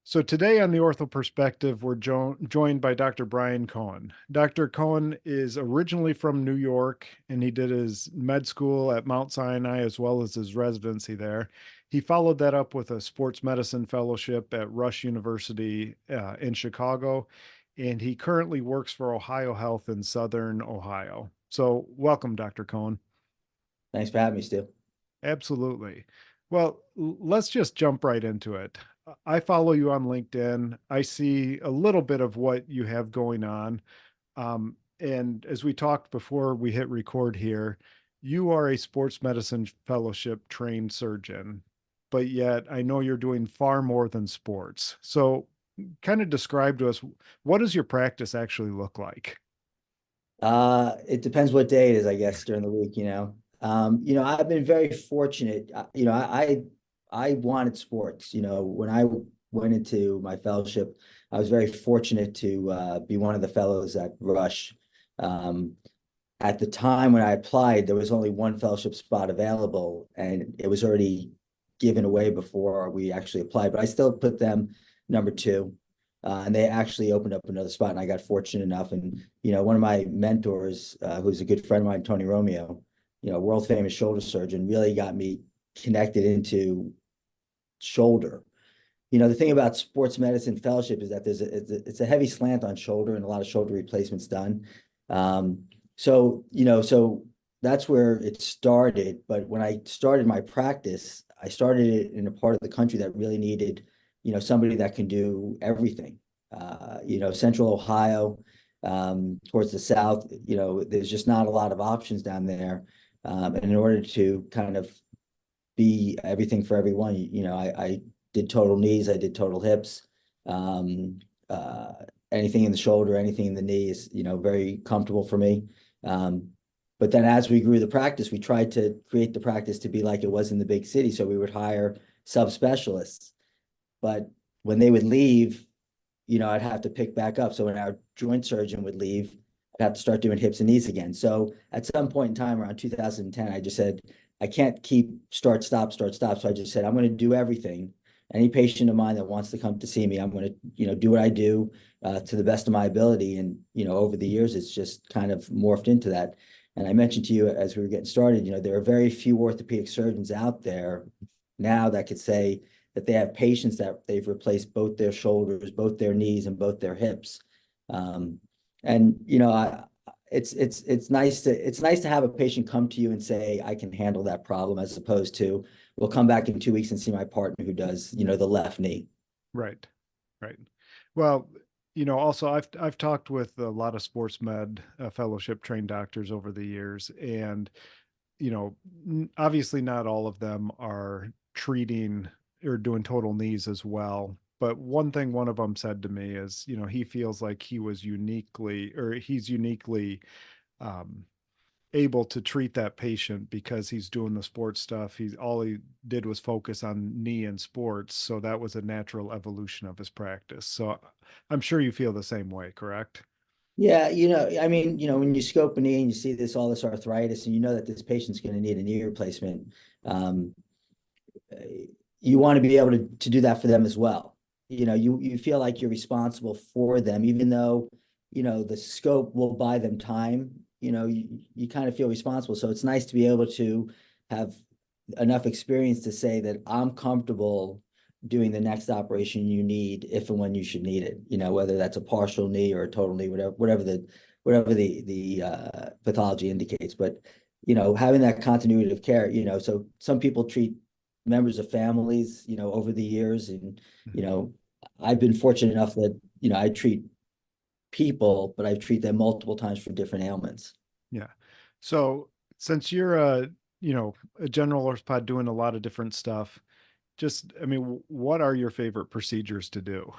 So today on the Ortho Perspective, we're joined by Dr. Brian Cohen. Dr. Cohen is originally from New York, and he did his med school at Mount Sinai as well as his residency there. He followed that up with a sports medicine fellowship at Rush University in Chicago, and he currently works for Ohio Health in Southern Ohio. So welcome, Dr. Cohen. Thanks for having me, Stu. Absolutely. Well, let's just jump right into it. I follow you on LinkedIn. I see a little bit of what you have going on. And as we talked before we hit record here, you are a sports medicine fellowship trained surgeon, but yet I know you're doing far more than sports. So, kind of describe to us, what does your practice actually look like? It depends what day it is, I guess, during the week, I've been very fortunate. I wanted sports. When I went into my fellowship, I was very fortunate to be one of the fellows at Rush. Um, at the time when I applied, there was only one fellowship spot available, and it was already given away before we actually applied. But I still put them number two. And they actually opened up another spot, and I got fortunate enough. And one of my mentors, who's a good friend of mine, Tony Romeo, world famous shoulder surgeon, really got me connected into shoulder. The thing about sports medicine fellowship is that it's a heavy slant on shoulder and a lot of shoulder replacements done. So that's where it started. But when I started my practice, I started it in a part of the country that really needed somebody that can do everything. Central Ohio, towards the south, there's just not a lot of options down there. And in order to kind of be everything for everyone, I did total knees, I did total hips, um, uh, anything in the shoulder, anything in the knee is, very comfortable for me. But then as we grew the practice, we tried to create the practice to be like it was in the big city. So we would hire subspecialists. But when they would leave, I'd have to pick back up. So when our joint surgeon would leave, I'd have to start doing hips and knees again. So at some point in time around 2010, I just said, I can't keep start, stop, start, stop. So I just said, I'm going to do everything. Any patient of mine that wants to come to see me, I'm going to, do what I do to the best of my ability. And, over the years, it's just kind of morphed into that. And I mentioned to you as we were getting started, there are very few orthopedic surgeons out there now that could say that they have patients that they've replaced both their shoulders, both their knees, and both their hips. And it's nice to have a patient come to you and say, I can handle that problem, as opposed to, we'll come back in 2 weeks and see my partner who does, the left knee. Right. Right. Well, also I've talked with a lot of sports med fellowship trained doctors over the years, and obviously not all of them are treating or doing total knees as well. But one thing one of them said to me is, he feels like he's uniquely um, able to treat that patient because he's doing the sports stuff. He did was focus on knee and sports, so that was a natural evolution of his practice. So I'm sure you feel the same way, correct? Yeah, I mean, when you scope a knee and you see all this arthritis, and you know that this patient's going to need a knee replacement, um, you want to be able to do that for them as well. You feel like you're responsible for them, even though, the scope will buy them time, you kind of feel responsible. So it's nice to be able to have enough experience to say that I'm comfortable doing the next operation you need if and when you should need it, whether that's a partial knee or a total knee, whatever the pathology indicates. But, having that continuity of care, so some people treat members of families, over the years. And, I've been fortunate enough that, I treat people, but I treat them multiple times for different ailments. Yeah. So since you're a general orthopod doing a lot of different stuff, I mean, what are your favorite procedures to do?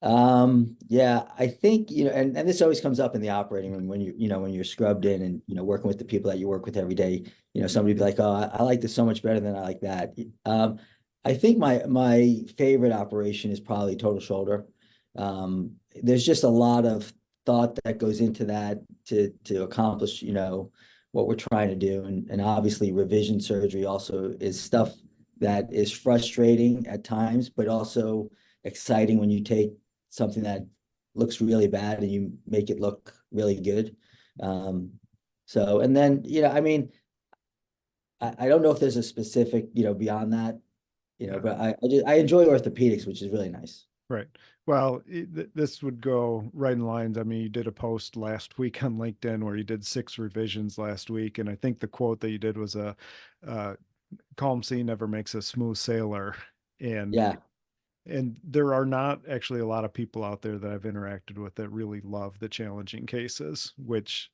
Yeah, I think, and this always comes up in the operating room when when you're scrubbed in and, working with the people that you work with every day, somebody be like, oh, I like this so much better than I like that. I think my favorite operation is probably total shoulder. There's just a lot of thought that goes into that to accomplish, what we're trying to do. And obviously revision surgery also is stuff that is frustrating at times, but also exciting when you take something that looks really bad and you make it look really good. Um, so, and then, I mean, I don't know if there's a specific, beyond that, Yeah. but I enjoy orthopedics, which is really nice. Right. Well, this would go right in lines. I mean, you did a post last week on LinkedIn where you did 6 revisions last week, and I think the quote that you did was a calm sea never makes a smooth sailor. And Yeah. there are not actually a lot of people out there that I've interacted with that really love the challenging cases, which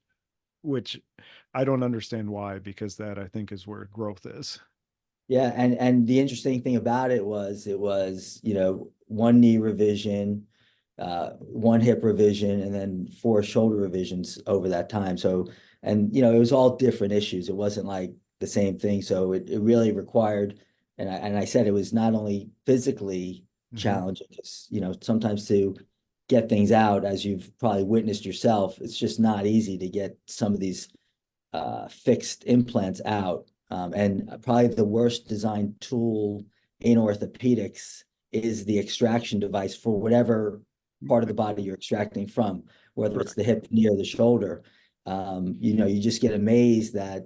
I don't understand why, because that I think is where growth is. Yeah, and the interesting thing about it was, one knee revision, one hip revision, and then four shoulder revisions over that time. So, and it was all different issues. It wasn't like the same thing. So it really required, and I said it was not only physically Hmm. challenging, because sometimes to get things out, as you've probably witnessed yourself, it's just not easy to get some of these fixed implants out. And probably the worst designed tool in orthopedics is the extraction device for whatever part of the body you're extracting from, whether it's the Correct. hip, knee, or the shoulder. You just get amazed that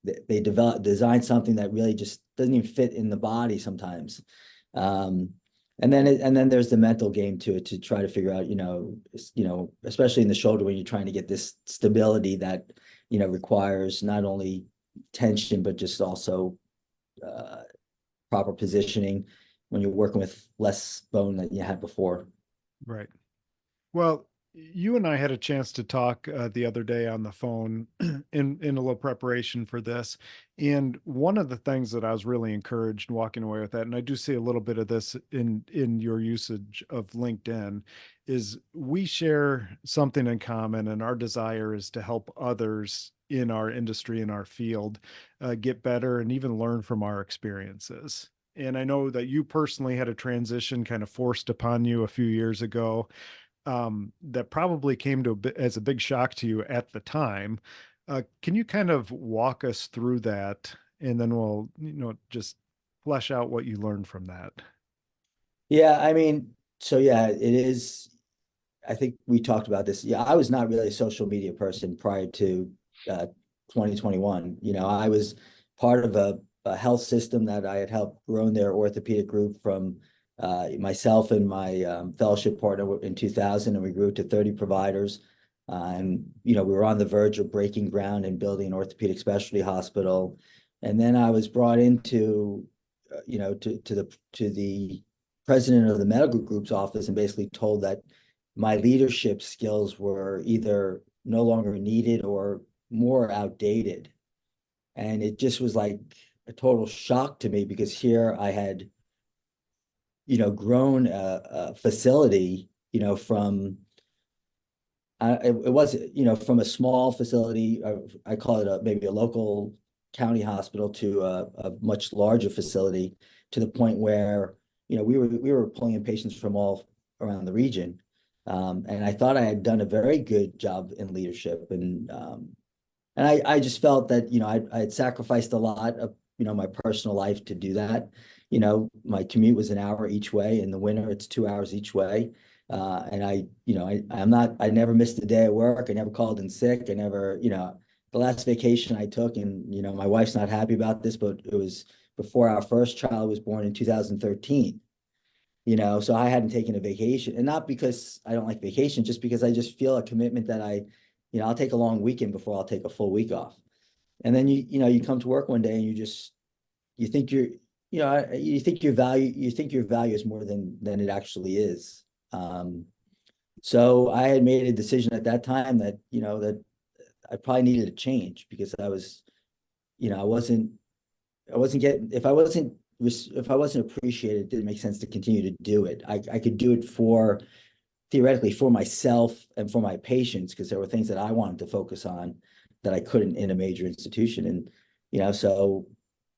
they design something that really just doesn't even fit in the body sometimes. Um, and then there's the mental game to it, to try to figure out, especially in the shoulder when you're trying to get this stability that requires not only tension, but just also uh, proper positioning when you're working with less bone than you had before. Right. Well, you and I had a chance to talk the other day on the phone in a little preparation for this. And one of the things that I was really encouraged walking away with that, and I do see a little bit of this in your usage of LinkedIn, is we share something in common, and our desire is to help others in our industry, in our field, get better and even learn from our experiences. And I know that you personally had a transition kind of forced upon you a few years ago, that probably came to as a big shock to you at the time. Can you kind of walk us through that, and then we'll, just flesh out what you learned from that? Yeah, I mean, so yeah, it is. I think we talked about this. Yeah, I was not really a social media person prior to 2021. I was part of a health system that I had helped grow their orthopedic group from myself and my fellowship partner in 2000, and we grew to 30 providers. And we were on the verge of breaking ground and building an orthopedic specialty hospital. And then I was brought into, to the president of the medical group's office and basically told that my leadership skills were either no longer needed or more outdated. And it just was like a total shock to me, because here I had, grown a facility, from it was, from a small facility, I call it maybe a local county hospital, to a much larger facility, to the point where, we were pulling in patients from all around the region. And I thought I had done a very good job in leadership. And I just felt that, I had sacrificed a lot of, my personal life to do that. My commute was an hour each way. In the winter, it's 2 hours each way. And I never missed a day of work. I never called in sick. I never, the last vacation I took, and, my wife's not happy about this, but it was before our first child was born in 2013. So I hadn't taken a vacation, and not because I don't like vacation, just because I just feel a commitment that I'll take a long weekend before I'll take a full week off. And then you come to work one day and you think your value is more than it actually is. So I had made a decision at that time that, that I probably needed a change, because I wasn't getting, if I wasn't appreciated, it didn't make sense to continue to do it. I could do it theoretically for myself and for my patients, because there were things that I wanted to focus on that I couldn't in a major institution. And, so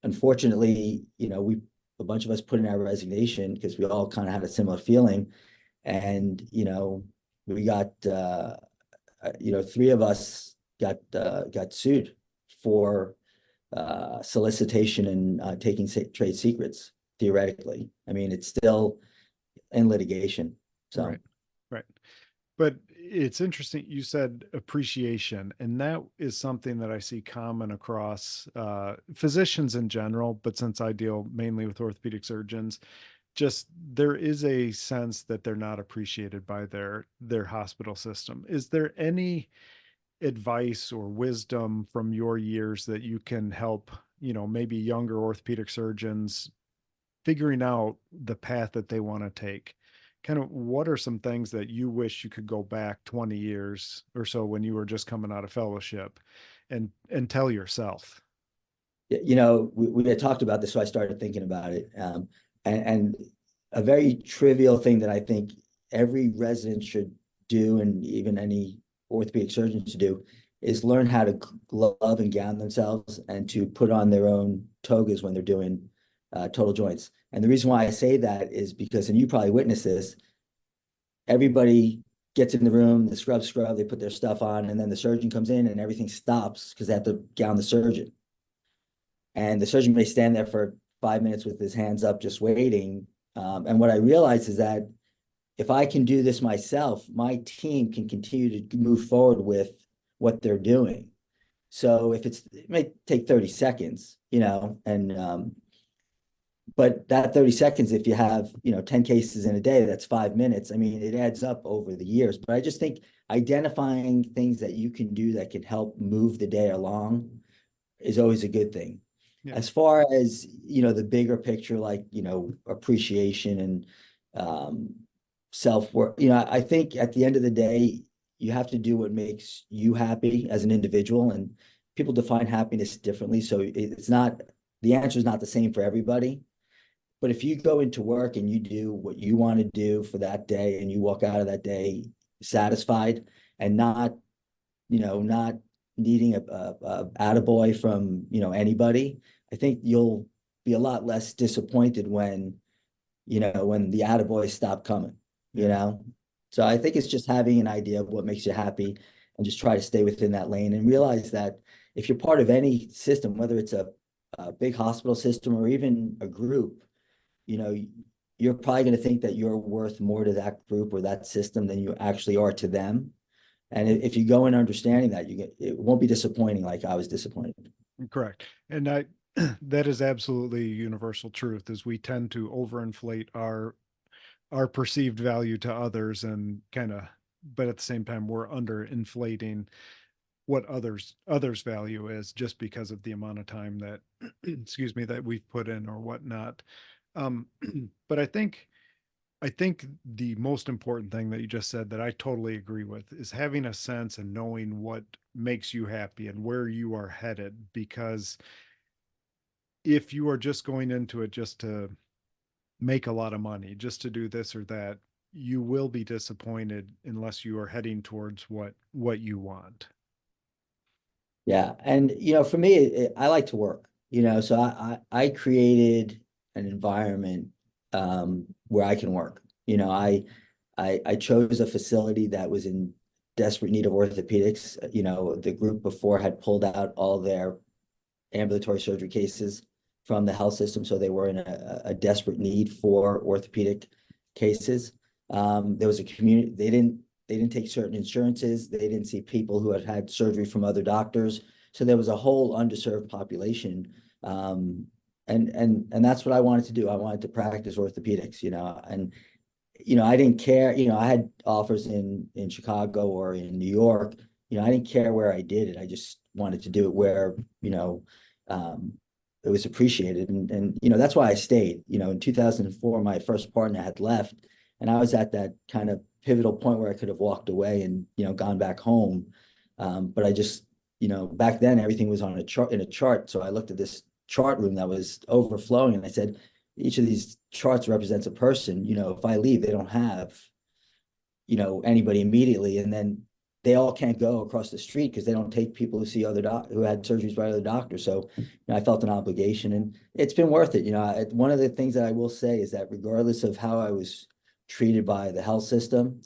unfortunately, a bunch of us put in our resignation, because we all kind of had a similar feeling. And, we got, three of us got sued for solicitation and taking trade secrets, theoretically. I mean, it's still, in litigation. Right. So Right. But it's interesting. You said appreciation, and that is something that I see common across physicians in general. But since I deal mainly with orthopedic surgeons, just there is a sense that they're not appreciated by their hospital system. Is there any advice or wisdom from your years that you can help, maybe younger orthopedic surgeons figuring out the path that they want to take? Kind of what are some things that you wish you could go back 20 years or so when you were just coming out of fellowship and tell yourself? we had talked about this, so I started thinking about it. And a very trivial thing that I think every resident should do, and even any orthopedic surgeon should do, is learn how to glove and gown themselves and to put on their own togas when they're doing total joints. And the reason why I say that is because, and you probably witnessed this, everybody gets in the room, the scrub, they put their stuff on, and then the surgeon comes in and everything stops because they have to gown the surgeon. And the surgeon may stand there for 5 minutes with his hands up, just waiting. And what I realized is that if I can do this myself, my team can continue to move forward with what they're doing. So if it may take 30 seconds, but that 30 seconds, if you have, 10 cases in a day, that's 5 minutes. I mean, it adds up over the years. But I just think identifying things that you can do that can help move the day along is always a good thing. Yeah. As far as, the bigger picture, like, appreciation and self-worth, I think at the end of the day, you have to do what makes you happy as an individual, and people define happiness differently. So it's not, the answer is not the same for everybody. But if you go into work and you do what you want to do for that day and you walk out of that day satisfied and not needing a attaboy from, anybody, I think you'll be a lot less disappointed when the attaboys stop coming, you Yeah. know? So I think it's just having an idea of what makes you happy and just try to stay within that lane and realize that if you're part of any system, whether it's a big hospital system or even a group, you know, you're probably going to think that you're worth more to that group or that system than you actually are to them. And if you go in understanding that, it won't be disappointing like I was disappointed. Correct. And that is absolutely universal truth is we tend to overinflate our perceived value to others and kind of, but at the same time we're underinflating what others value is just because of the amount of time that excuse me, that we've put in or whatnot. um but I think the most important thing that you just said that I totally agree with is having a sense and knowing what makes you happy and where you are headed. Because if you are just going into it just to make a lot of money, just to do this or that, you will be disappointed unless you are heading towards what you want. Yeah. And, for me, I like to work, so I created an environment where I can work. I chose a facility that was in desperate need of orthopedics. The group before had pulled out all their ambulatory surgery cases from the health system, so they were in a desperate need for orthopedic cases. There was a community, they didn't take certain insurances, they didn't see people who had had surgery from other doctors. So there was a whole underserved population. And that's what I wanted to do. I wanted to practice orthopedics, and I didn't care, I had offers in Chicago or in New York. I didn't care where I did it. I just wanted to do it where, um, it was appreciated. And that's why I stayed. In 2004, my first partner had left, and I was at that kind of pivotal point where I could have walked away and, gone back home. But I just, back then everything was on a chart in a chart. So I looked at this chart room that was overflowing and I said, each of these charts represents a person. If I leave, they don't have, anybody immediately. And then they all can't go across the street because they don't take people who had surgeries by other doctors. So, I felt an obligation and it's been worth it. One of the things that I will say is that regardless of how I was treated by the health system,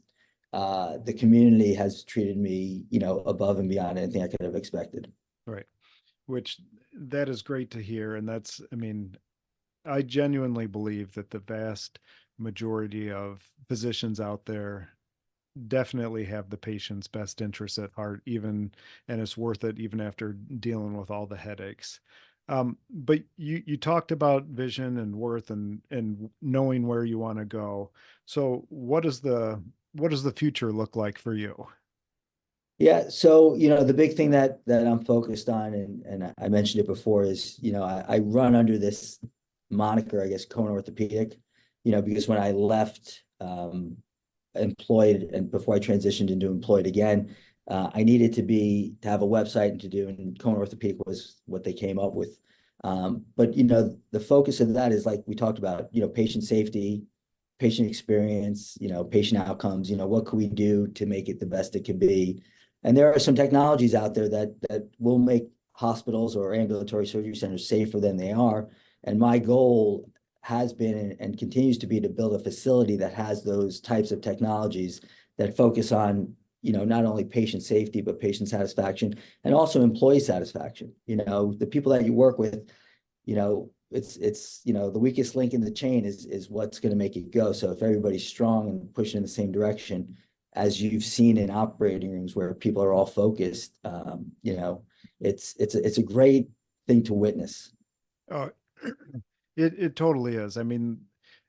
the community has treated me, above and beyond anything I could have expected. Right. Which that is great to hear. And I mean, I genuinely believe that the vast majority of physicians out there definitely have the patient's best interests at heart, even, and it's worth it even after dealing with all the headaches. But you talked about vision and worth and knowing where you want to go. So what does the future look like for you? Yeah, so the big thing that I'm focused on, and I mentioned it before, is I run under this moniker, I guess, Cohen Orthopedic, because when I left employed and before I transitioned into employed again, I needed to have a website and to do, and Cohen Orthopedic was what they came up with. But the focus of that is like we talked about, patient safety, patient experience, patient outcomes, what can we do to make it the best it can be? And there are some technologies out there that will make hospitals or ambulatory surgery centers safer than they are. And my goal has been and continues to be to build a facility that has those types of technologies that focus on, not only patient safety, but patient satisfaction and also employee satisfaction. The people that you work with, the weakest link in the chain is what's going to make it go. So if everybody's strong and pushing in the same direction, as you've seen in operating rooms where people are all focused, it's a great thing to witness. Oh, it totally is. I mean,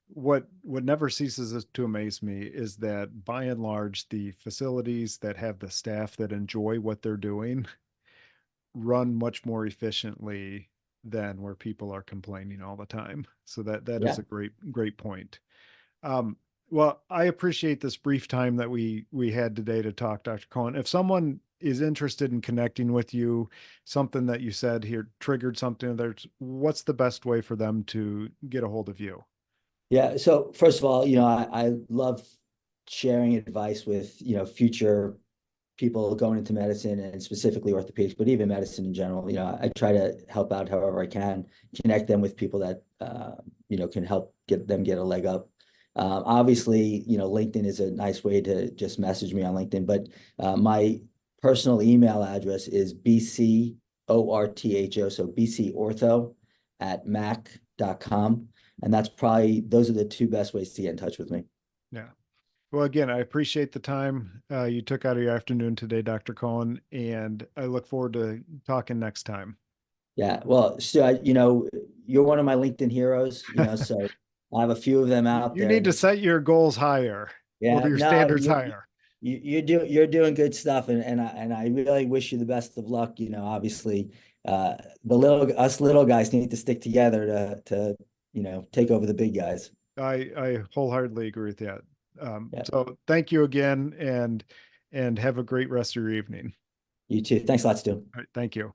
what never ceases to amaze me is that by and large, the facilities that have the staff that enjoy what they're doing run much more efficiently than where people are complaining all the time. So that is Yeah. a great point. Um, well, I appreciate this brief time that we had today to talk, Dr. Cohen. If someone is interested in connecting with you, something that you said here triggered something, there's what's the best way for them to get a hold of you? Yeah. So first of all, I love sharing advice with, future people going into medicine and specifically orthopedics, but even medicine in general. I try to help out however I can, connect them with people that, can help get a leg up. Obviously, LinkedIn is a nice way to just message me on LinkedIn, but my personal email address is bcortho, so bcortho at mac.com. And those are the two best ways to get in touch with me. Yeah. Well, again, I appreciate the time you took out of your afternoon today, Dr. Cohen, and I look forward to talking next time. Yeah, well, Stu, you're one of my LinkedIn heroes, so I have a few of them out You there. need to And set your goals higher or yeah, your no, standards higher. you're doing good stuff, and I really wish you the best of luck. Obviously, us little guys need to stick together to take over the big guys. I wholeheartedly agree with that. Yeah, So thank you again and have a great rest of your evening. you too. Thanks a lot, Stu. All right, thank you.